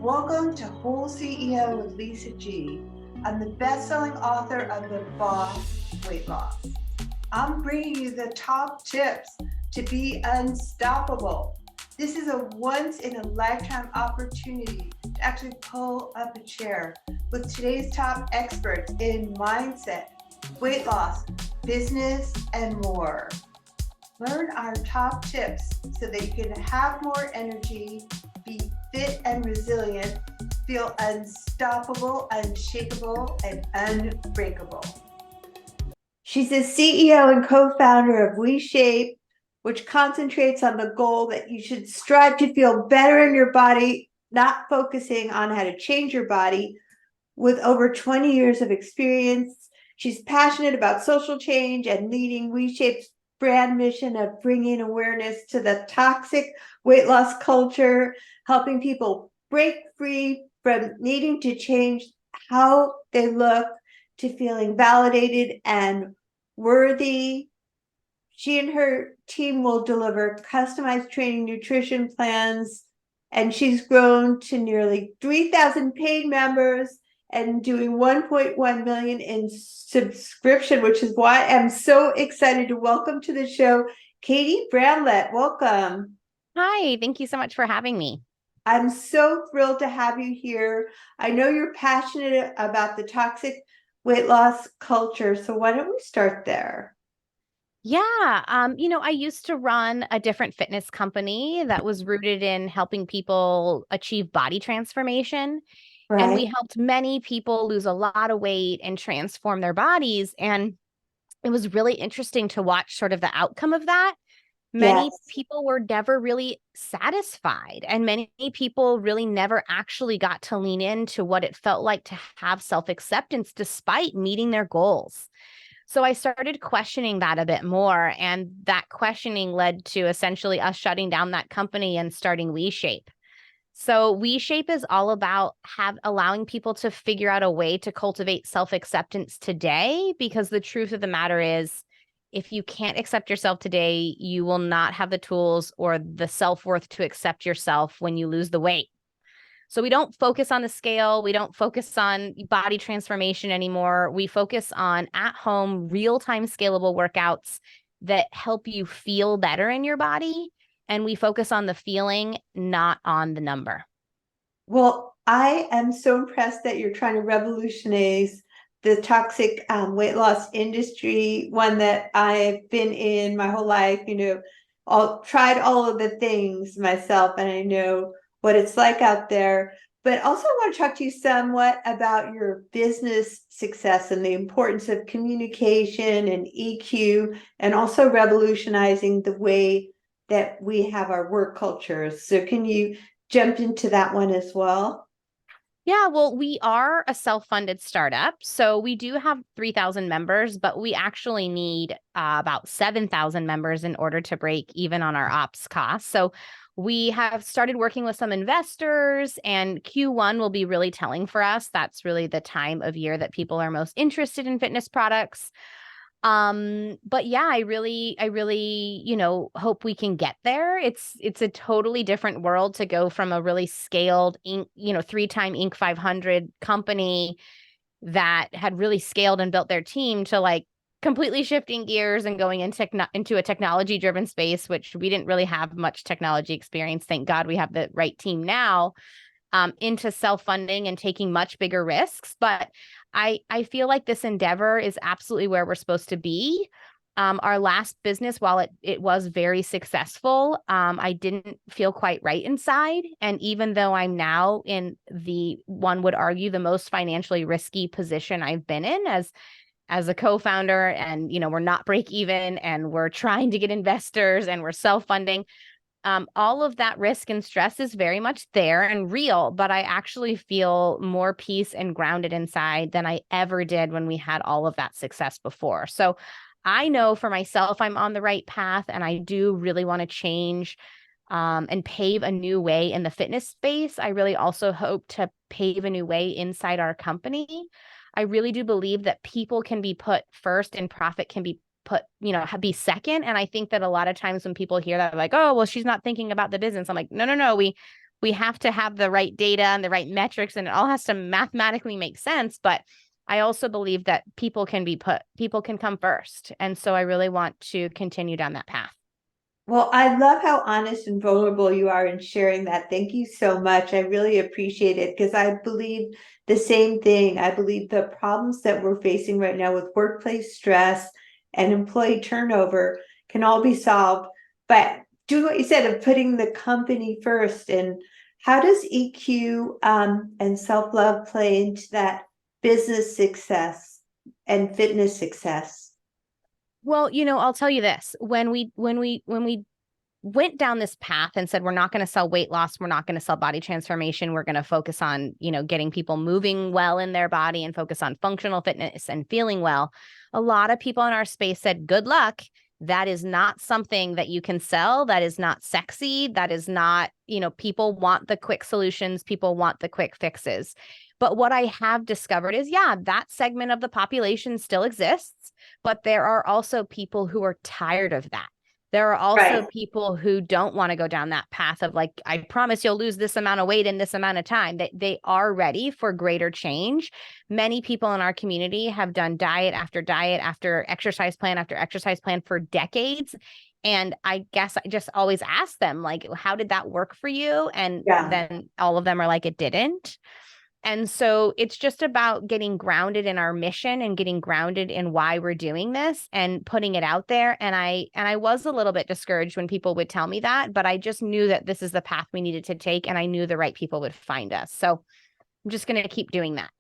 Welcome to WholeCEO with Lisa G. I'm the best-selling author of The Boss Weight Loss. I'm bringing you the top tips to be unstoppable. This is a once-in-a-lifetime opportunity to actually pull up a chair with today's top experts in mindset, weight loss, business, and more. Learn our top tips so that you can have more energy, be fit and resilient, feel unstoppable, unshakable, and unbreakable. She's the CEO and co-founder of WeShape, which concentrates on the goal that you should strive to feel better in your body, not focusing on how to change your body. With over 20 years of experience, she's passionate about social change and leading WeShape's brand mission of bringing awareness to the toxic weight loss culture, helping people break free from needing to change how they look to feeling validated and worthy. She and her team will deliver customized training nutrition plans, and she's grown to nearly 3,000 paid members and doing 1.1 million in subscription, which is why I'm so excited to welcome to the show, Katie Bramlett. Welcome. Hi, thank you so much for having me. I'm so thrilled to have you here. I know you're passionate about the toxic weight loss culture, so why don't we start there? Yeah, I used to run a different fitness company that was rooted in helping people achieve body transformation. And we helped many people lose a lot of weight and transform their bodies. And it was really interesting to watch sort of the outcome of that. Many people were never really satisfied, and many people really never actually got to lean into what it felt like to have self-acceptance despite meeting their goals. So I started questioning that a bit more, and that questioning led to essentially us shutting down that company and starting WeShape. So WeShape is all about allowing people to figure out a way to cultivate self-acceptance today, because the truth of the matter is, if you can't accept yourself today, you will not have the tools or the self-worth to accept yourself when you lose the weight. So we don't focus on the scale. We don't focus on body transformation anymore. We focus on at-home, real-time scalable workouts that help you feel better in your body. And we focus on the feeling, not on the number. Well, I am so impressed that you're trying to revolutionize the toxic weight loss industry, one that I've been in my whole life, tried all of the things myself, and I know what it's like out there. But also I want to talk to you somewhat about your business success and the importance of communication and EQ, and also revolutionizing the way that we have our work cultures. So can you jump into that one as well? Yeah, well, we are a self-funded startup. So we do have 3,000 members, but we actually need about 7,000 members in order to break even on our ops costs. So we have started working with some investors, and Q1 will be really telling for us. That's really the time of year that people are most interested in fitness products. But yeah, I really, hope we can get there. It's a totally different world to go from a really scaled Inc, 3-time Inc. 500 company that had really scaled and built their team to like completely shifting gears and going into a technology driven space, which we didn't really have much technology experience. Thank God we have the right team now. Into self-funding and taking much bigger risks. But I feel like this endeavor is absolutely where we're supposed to be. Our last business, while it was very successful, I didn't feel quite right inside. And even though I'm now in one would argue, the most financially risky position I've been in as a co-founder, and, we're not break even, and we're trying to get investors, and we're self-funding. All of that risk and stress is very much there and real, but I actually feel more peace and grounded inside than I ever did when we had all of that success before. So I know for myself, I'm on the right path, and I do really want to change and pave a new way in the fitness space. I really also hope to pave a new way inside our company. I really do believe that people can be put first and profit can be be second. And I think that a lot of times when people hear that, like, oh, well, she's not thinking about the business. I'm like, no. we have to have the right data and the right metrics, and it all has to mathematically make sense. But I also believe that people can come first. And so I really want to continue down that path. Well, I love how honest and vulnerable you are in sharing that. Thank you so much. I really appreciate it because I believe the same thing. I believe the problems that we're facing right now with workplace stress and employee turnover can all be solved by doing what you said of putting the company first. And how does EQ and self-love play into that business success and fitness success? Well, I'll tell you this. When we went down this path and said we're not going to sell weight loss, we're not going to sell body transformation, we're going to focus on, getting people moving well in their body and focus on functional fitness and feeling well. A lot of people in our space said, good luck. That is not something that you can sell. That is not sexy. That is not, people want the quick solutions. People want the quick fixes. But what I have discovered is, yeah, that segment of the population still exists, but there are also people who are tired of that. There are also people who don't want to go down that path of like, I promise you'll lose this amount of weight in this amount of time. They are ready for greater change. Many people in our community have done diet after exercise plan after exercise plan for decades. And I guess I just always ask them, like, how did that work for you? And then all of them are like, it didn't. And so it's just about getting grounded in our mission and getting grounded in why we're doing this and putting it out there. And I was a little bit discouraged when people would tell me that, but I just knew that this is the path we needed to take. And I knew the right people would find us. So I'm just going to keep doing that.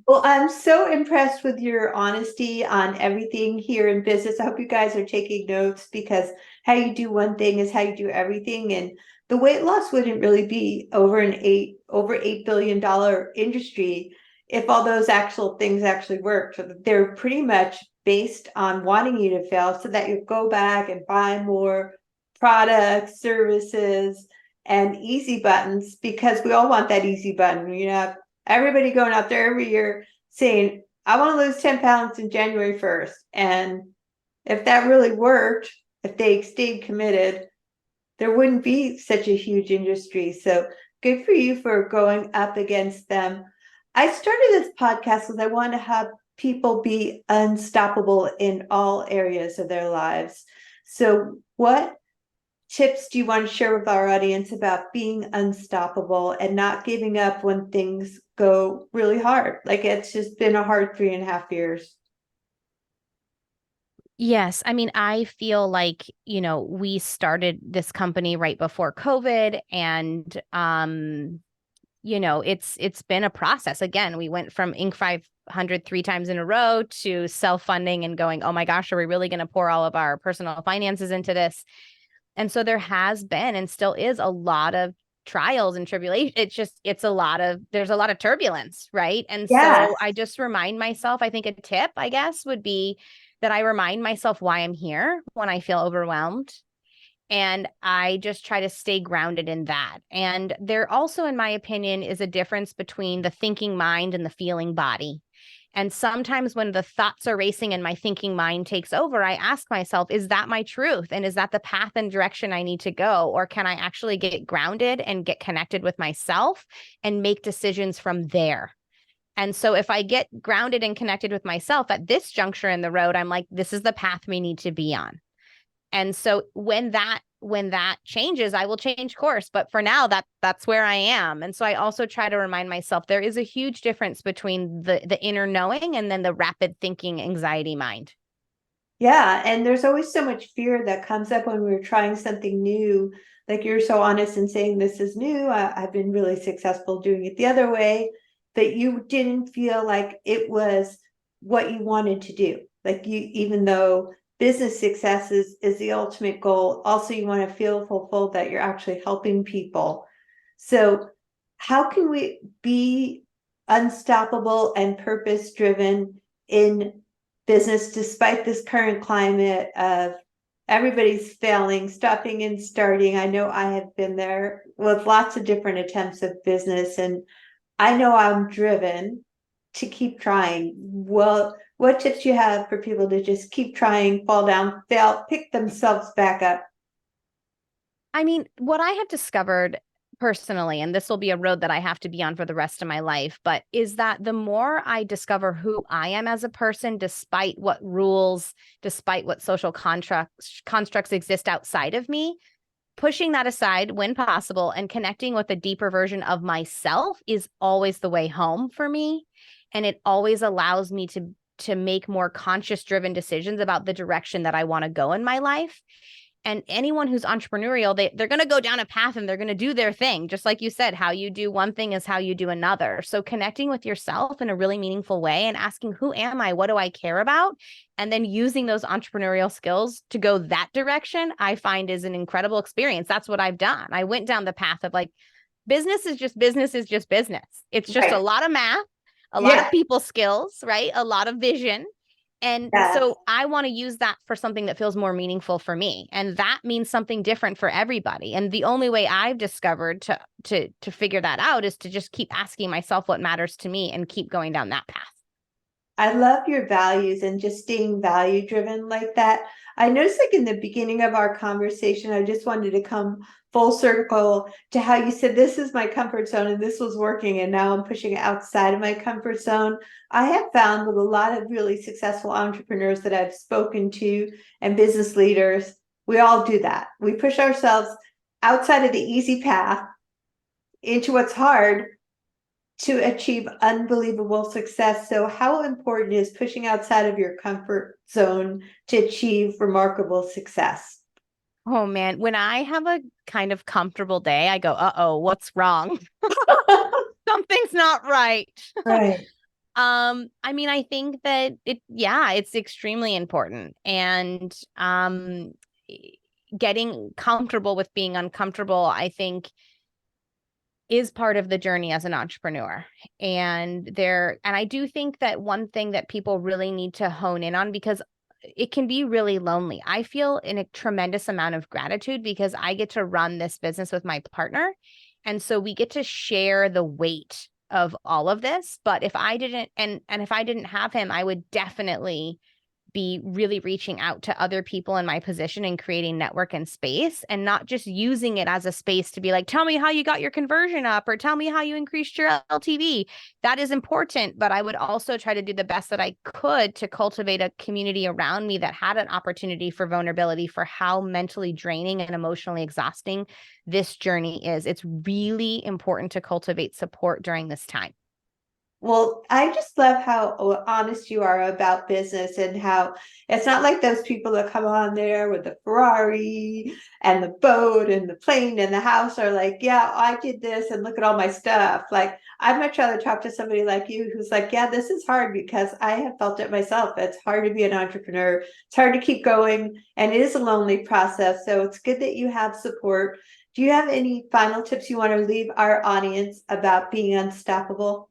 Well, I'm so impressed with your honesty on everything here in business. I hope you guys are taking notes because how you do one thing is how you do everything. And the weight loss wouldn't really be over $8 billion industry if all those actual things actually worked. So they're pretty much based on wanting you to fail so that you go back and buy more products, services, and easy buttons because we all want that easy button. Everybody going out there every year saying, I want to lose 10 pounds in January 1st. And if that really worked, if they stayed committed, there wouldn't be such a huge industry. So good for you for going up against them. I started this podcast because I want to have people be unstoppable in all areas of their lives. So what tips do you want to share with our audience about being unstoppable and not giving up when things go really hard? Like it's just been a hard 3.5 years. Yes. I mean, I feel like, we started this company right before COVID and, it's been a process. Again, we went from Inc. 500 3 times in a row to self-funding and going, oh my gosh, are we really going to pour all of our personal finances into this? And so there has been and still is a lot of trials and tribulation. There's a lot of turbulence, right? And so I just remind myself, I think a tip, I guess, would be that I remind myself why I'm here when I feel overwhelmed. And I just try to stay grounded in that. And there also, in my opinion, is a difference between the thinking mind and the feeling body. And sometimes when the thoughts are racing and my thinking mind takes over, I ask myself, is that my truth? And is that the path and direction I need to go? Or can I actually get grounded and get connected with myself and make decisions from there? And so if I get grounded and connected with myself at this juncture in the road, I'm like, this is the path we need to be on. And so when that changes, I will change course. But for now, that's where I am. And so I also try to remind myself there is a huge difference between the inner knowing and then the rapid thinking anxiety mind. Yeah. And there's always so much fear that comes up when we're trying something new. Like you're so honest in saying this is new. I've been really successful doing it the other way, but you didn't feel like it was what you wanted to do. Like even though business success is the ultimate goal, also you want to feel fulfilled that you're actually helping people. So how can we be unstoppable and purpose driven in business despite this current climate of everybody's failing, stopping and starting? I know I have been there with lots of different attempts of business, and I know I'm driven to keep trying. Well, what tips do you have for people to just keep trying, fall down, fail, pick themselves back up? I mean, what I have discovered personally, and this will be a road that I have to be on for the rest of my life, but is that the more I discover who I am as a person, despite what rules, despite what social constructs exist outside of me, pushing that aside when possible and connecting with a deeper version of myself is always the way home for me. And it always allows me to make more conscious driven decisions about the direction that I want to go in my life. And anyone who's entrepreneurial, they're going to go down a path and they're going to do their thing. Just like you said, how you do one thing is how you do another. So connecting with yourself in a really meaningful way and asking, who am I? What do I care about? And then using those entrepreneurial skills to go that direction, I find is an incredible experience. That's what I've done. I went down the path of like, business is just business is just business. It's just a lot of math, a lot of people skills, right? A lot of vision. And so I want to use that for something that feels more meaningful for me. And that means something different for everybody. And the only way I've discovered to figure that out is to just keep asking myself what matters to me and keep going down that path. I love your values and just staying value driven like that. I noticed like in the beginning of our conversation, I just wanted to come full circle to how you said, this is my comfort zone and this was working. And now I'm pushing it outside of my comfort zone. I have found with a lot of really successful entrepreneurs that I've spoken to and business leaders, we all do that. We push ourselves outside of the easy path into what's hard to achieve unbelievable success. So how important is pushing outside of your comfort zone to achieve remarkable success? Oh man, when I have a kind of comfortable day, I go, uh-oh, what's wrong? Something's not right. Right. I mean, I think that it's extremely important. And getting comfortable with being uncomfortable, I think, is part of the journey as an entrepreneur. And I do think that one thing that people really need to hone in on, because it can be really lonely. I feel in a tremendous amount of gratitude because I get to run this business with my partner. And so we get to share the weight of all of this. But if I didn't, and if I didn't have him, I would definitely be really reaching out to other people in my position and creating network and space, and not just using it as a space to be like, tell me how you got your conversion up or tell me how you increased your LTV. That is important, but I would also try to do the best that I could to cultivate a community around me that had an opportunity for vulnerability, for how mentally draining and emotionally exhausting this journey is. It's really important to cultivate support during this time. Well, I just love how honest you are about business and how it's not like those people that come on there with the Ferrari and the boat and the plane and the house are like, yeah, I did this and look at all my stuff. Like, I'd much rather talk to somebody like you who's like, yeah, this is hard because I have felt it myself. It's hard to be an entrepreneur. It's hard to keep going and it is a lonely process. So it's good that you have support. Do you have any final tips you want to leave our audience about being unstoppable?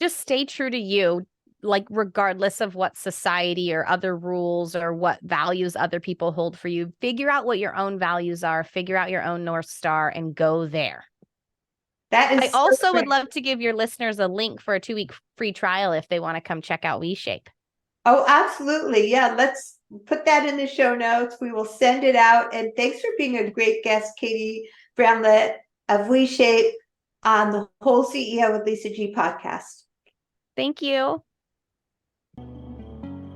Just stay true to you, like regardless of what society or other rules or what values other people hold for you. Figure out what your own values are, figure out your own North Star and go there. That is I also would love to give your listeners a link for a 2-week free trial if they want to come check out WeShape. Oh, absolutely. Yeah, let's put that in the show notes. We will send it out. And thanks for being a great guest, Katie Bramlett of WeShape on the WholeCEO with Lisa G podcast. Thank you.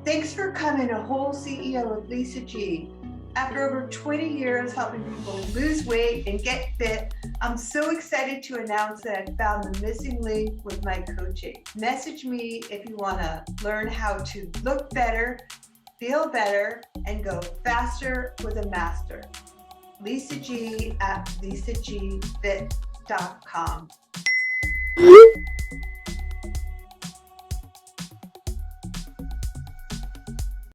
Thanks for coming to WholeCEO with Lisa G. After over 20 years helping people lose weight and get fit, I'm so excited to announce that I found the missing link with my coaching. Message me if you want to learn how to look better, feel better, and go faster with a master. Lisa G at lisagfit.com.